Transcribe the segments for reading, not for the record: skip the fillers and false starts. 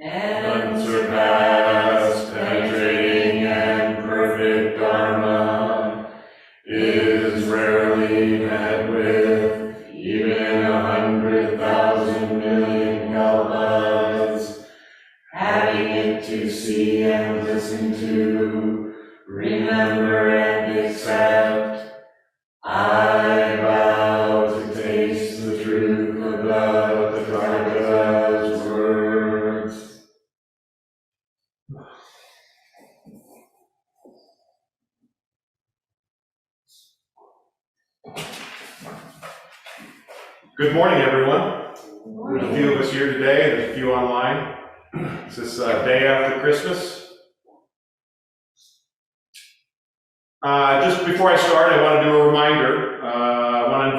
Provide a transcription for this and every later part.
and unsurpassed, penetrating, and perfect Dharma is rarely met with, even 100,000 million kalpas. Having it to see and listen to, remember and accept, I vow to taste the truth about the Karta's words. Good morning, everyone. There's a few of us here today, and there's a few online. This is day after Christmas. Just before I start, I want to do a reminder. I want to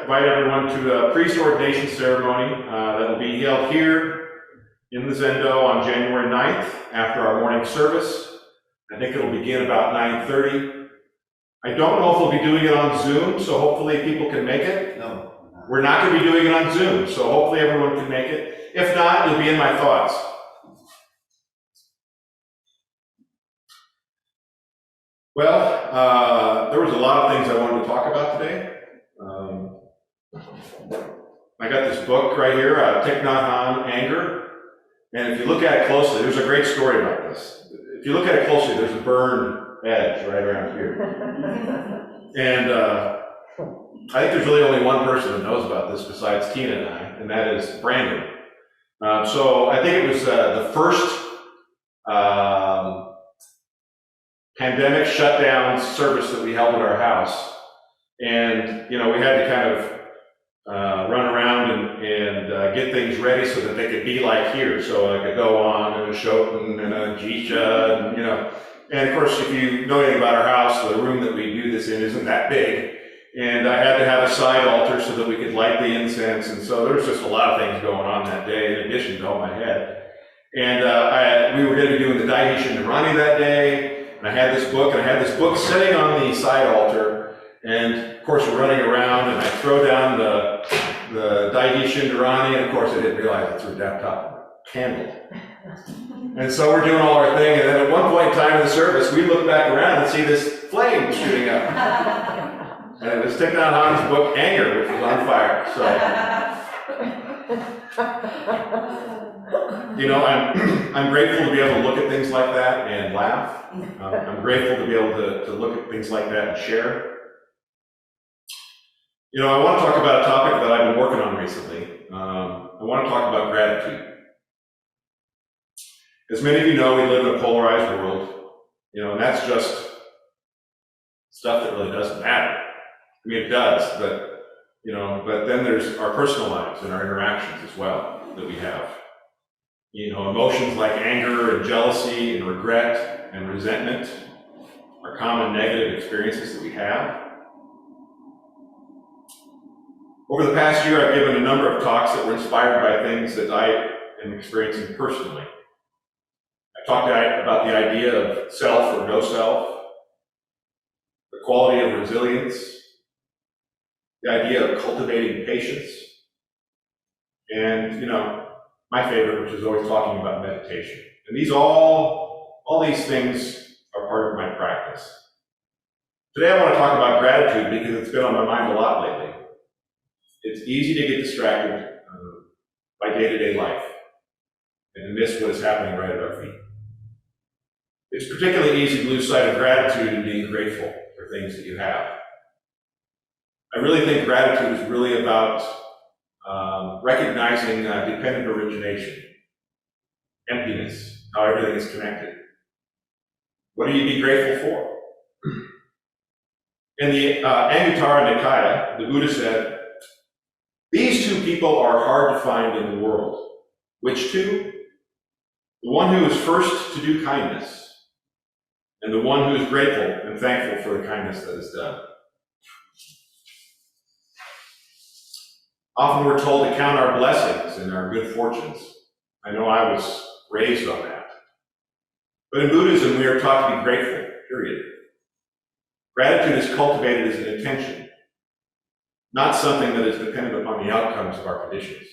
invite everyone to a priest ordination ceremony that will be held here in the Gendo on January 9th after our morning service. I think it'll begin about 9:30. I don't know if we'll be doing it on Zoom, so hopefully people can make it. No. We're not going to be doing it on Zoom, so hopefully everyone can make it. If not, you'll be in my thoughts. Well, there was a lot of things I wanted to talk about today. I got this book right here, Thich Nhat Hanh, Anger. And if you look at it closely, there's a great story about this. If you look at it closely, there's a burned edge right around here. And I think there's really only one person that knows about this besides Tina and I, and that is Brandon. So I think it was the first pandemic shutdown service that we held at our house. And, we had to kind of run around and get things ready so that they could be like here. So I could go on and a Shoten and a Jisha, and of course, if you know anything about our house, the room that we do this in isn't that big. And I had to have a side altar so that we could light the incense. And so there was just a lot of things going on that day in addition to all I had. And we were going to be doing the Daihishin Nirani that day. And I had this book, sitting on the side altar. And of course, we're running around, and I throw down the Daihishin Nirani, and of course, I didn't realize it's a laptop candle. And so we're doing all our thing, and then at one point in time in the service, we look back around and see this flame shooting up. And it was Thich Nhat Hanh's book, Anger, which was on fire. So, I'm grateful to be able to look at things like that and laugh. I'm grateful to be able to look at things like that and share. I want to talk about a topic that I've been working on recently. I want to talk about gratitude. As many of you know, we live in a polarized world, and that's just stuff that really doesn't matter. I mean, it does, but then there's our personal lives and our interactions as well that we have. Emotions like anger and jealousy and regret and resentment are common negative experiences that we have. Over the past year, I've given a number of talks that were inspired by things that I am experiencing personally. I talked about the idea of self or no self, the quality of resilience, the idea of cultivating patience, and, my favorite, which is always talking about meditation. And all these things are part of my practice. Today I want to talk about gratitude because it's been on my mind a lot lately. It's easy to get distracted by day-to-day life and to miss what is happening right at our feet. It's particularly easy to lose sight of gratitude and being grateful for things that you have. I really think gratitude is really about recognizing dependent origination, emptiness, how everything is connected. What do you be grateful for? In the Anguttara Nikaya, the Buddha said, "These two people are hard to find in the world." Which two? The one who is first to do kindness, and the one who is grateful and thankful for the kindness that is done. Often we're told to count our blessings and our good fortunes. I know I was raised on that. But in Buddhism, we are taught to be grateful, period. Gratitude is cultivated as an intention, not something that is dependent upon the outcomes of our conditions.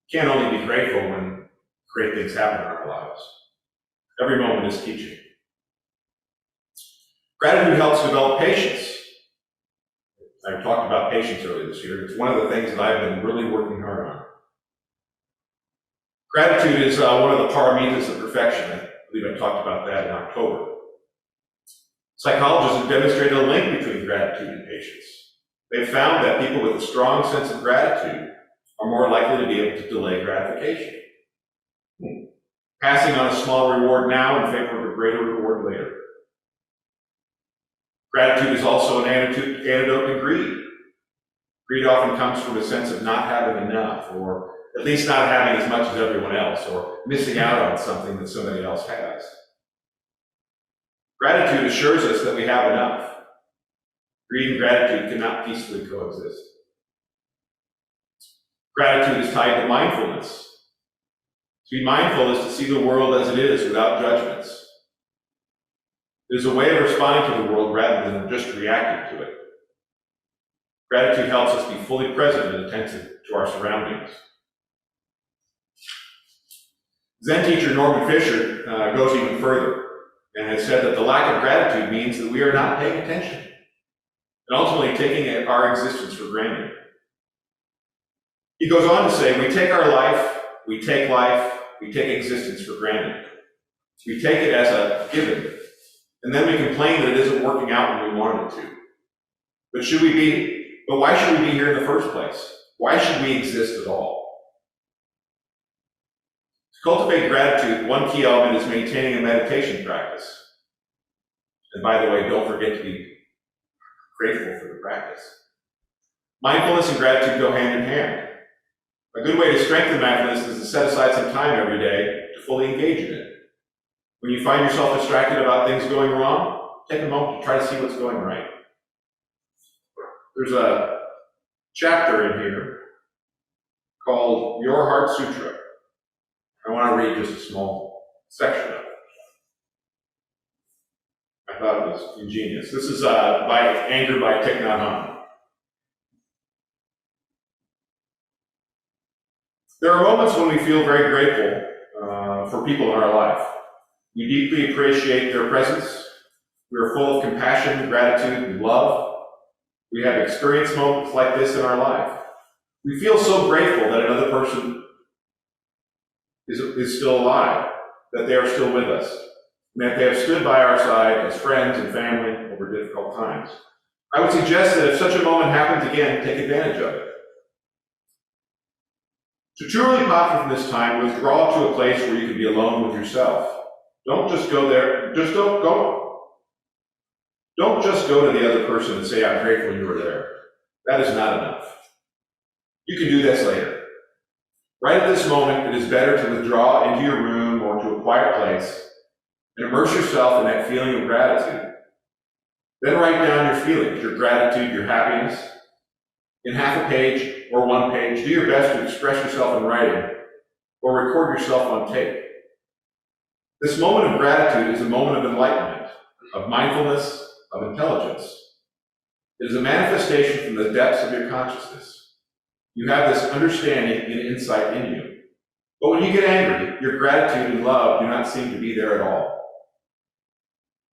You can't only be grateful when great things happen in our lives. Every moment is teaching. Gratitude helps develop patience. I talked about patience earlier this year. It's one of the things that I've been really working hard on. Gratitude is one of the paramitas of perfection. I believe I talked about that in October. Psychologists have demonstrated a link between gratitude and patience. They've found that people with a strong sense of gratitude are more likely to be able to delay gratification, passing on a small reward now in favor of a greater reward later. Gratitude is also an antidote to greed. Greed often comes from a sense of not having enough, or at least not having as much as everyone else, or missing out on something that somebody else has. Gratitude assures us that we have enough. Greed and gratitude cannot peacefully coexist. Gratitude is tied to mindfulness. To be mindful is to see the world as it is without judgments. It is a way of responding to the world rather than just reacting to it. Gratitude helps us be fully present and attentive to our surroundings. Zen teacher Norman Fisher goes even further and has said that the lack of gratitude means that we are not paying attention and ultimately taking our existence for granted. He goes on to say, we take existence for granted. We take it as a given, and then we complain that it isn't working out when we want it to. But why should we be here in the first place? Why should we exist at all? To cultivate gratitude, one key element is maintaining a meditation practice. And by the way, don't forget to be grateful for the practice. Mindfulness and gratitude go hand in hand. A good way to strengthen mindfulness is to set aside some time every day to fully engage in it. When you find yourself distracted about things going wrong, take a moment to try to see what's going right. There's a chapter in here called Your Heart Sutra. I want to read just a small section of it. I thought it was ingenious. This is Anger by Thich Nhat Hanh. There are moments when we feel very grateful for people in our life. We deeply appreciate their presence. We are full of compassion, gratitude, and love. We have experienced moments like this in our life. We feel so grateful that another person is still alive, that they are still with us, and that they have stood by our side as friends and family over difficult times. I would suggest that if such a moment happens again, take advantage of it. To truly profit from this time, withdraw to a place where you can be alone with yourself. Don't just go there. Don't just go to the other person and say, I'm grateful you were there. That is not enough. You can do this later. Right at this moment, it is better to withdraw into your room or to a quiet place and immerse yourself in that feeling of gratitude. Then write down your feelings, your gratitude, your happiness, in half a page or one page. Do your best to express yourself in writing or record yourself on tape. This moment of gratitude is a moment of enlightenment, of mindfulness, of intelligence. It is a manifestation from the depths of your consciousness. You have this understanding and insight in you. But when you get angry, your gratitude and love do not seem to be there at all.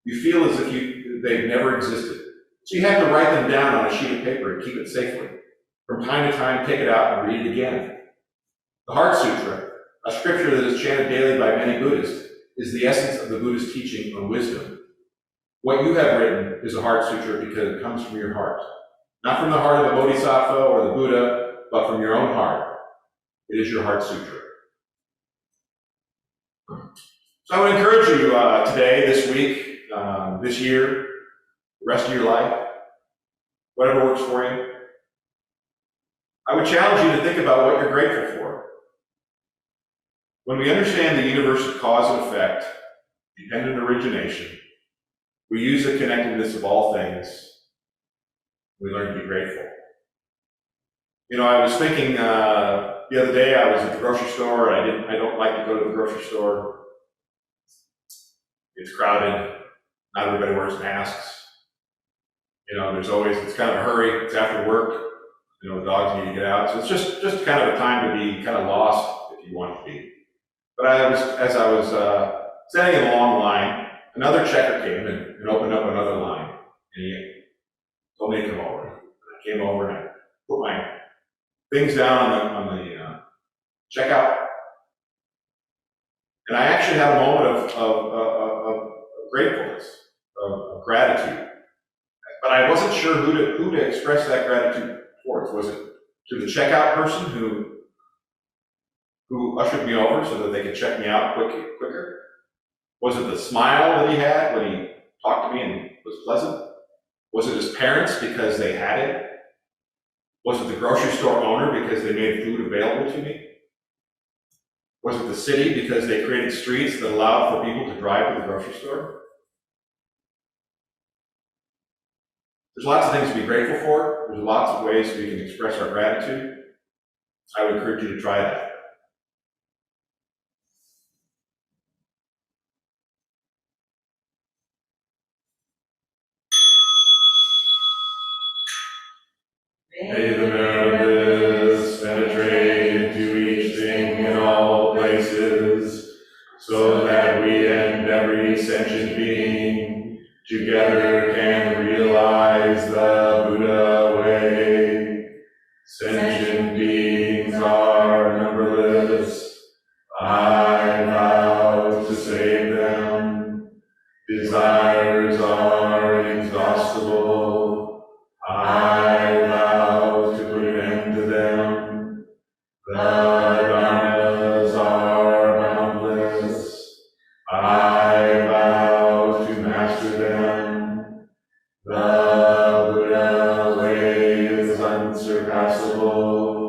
You feel as if they've never existed. So you have to write them down on a sheet of paper and keep it safely. From time to time, take it out and read it again. The Heart Sutra, a scripture that is chanted daily by many Buddhists, is the essence of the Buddhist teaching on wisdom. What you have written is a Heart Sutra because it comes from your heart. Not from the heart of the Bodhisattva or the Buddha, but from your own heart. It is your Heart Sutra. So I would encourage you today, this week, this year, the rest of your life, whatever works for you, I would challenge you to think about what you're grateful for. When we understand the universe of cause and effect, dependent origination, we use the connectedness of all things. We learn to be grateful. You know, I was thinking the other day, I was at the grocery store. I don't like to go to the grocery store. It's crowded. Not everybody wears masks. You know, it's kind of a hurry. It's after work. You know, the dogs need to get out. So it's just kind of a time to be kind of lost if you want to be. But as I was standing in a long line, another checker came and opened up another line, and he told me to come over. I came over and I put my things down on the checkout, and I actually had a moment of gratefulness, of gratitude. But I wasn't sure who to express that gratitude towards. Was it to the checkout person who ushered me over so that they could check me out quicker? Was it the smile that he had when he talked to me and was pleasant? Was it his parents because they had it? Was it the grocery store owner because they made food available to me? Was it the city because they created streets that allowed for people to drive to the grocery store? There's lots of things to be grateful for. There's lots of ways we can express our gratitude. I would encourage you to try that. May the merit of this penetrate into each thing in all places, so that we and every sentient being together can realize the Buddha way. Sentient beings are numberless. I vow to save them. Desires are inexhaustible. I vow to put an end to them. The dharmas are boundless. I vow to master them. The Buddha way is unsurpassable.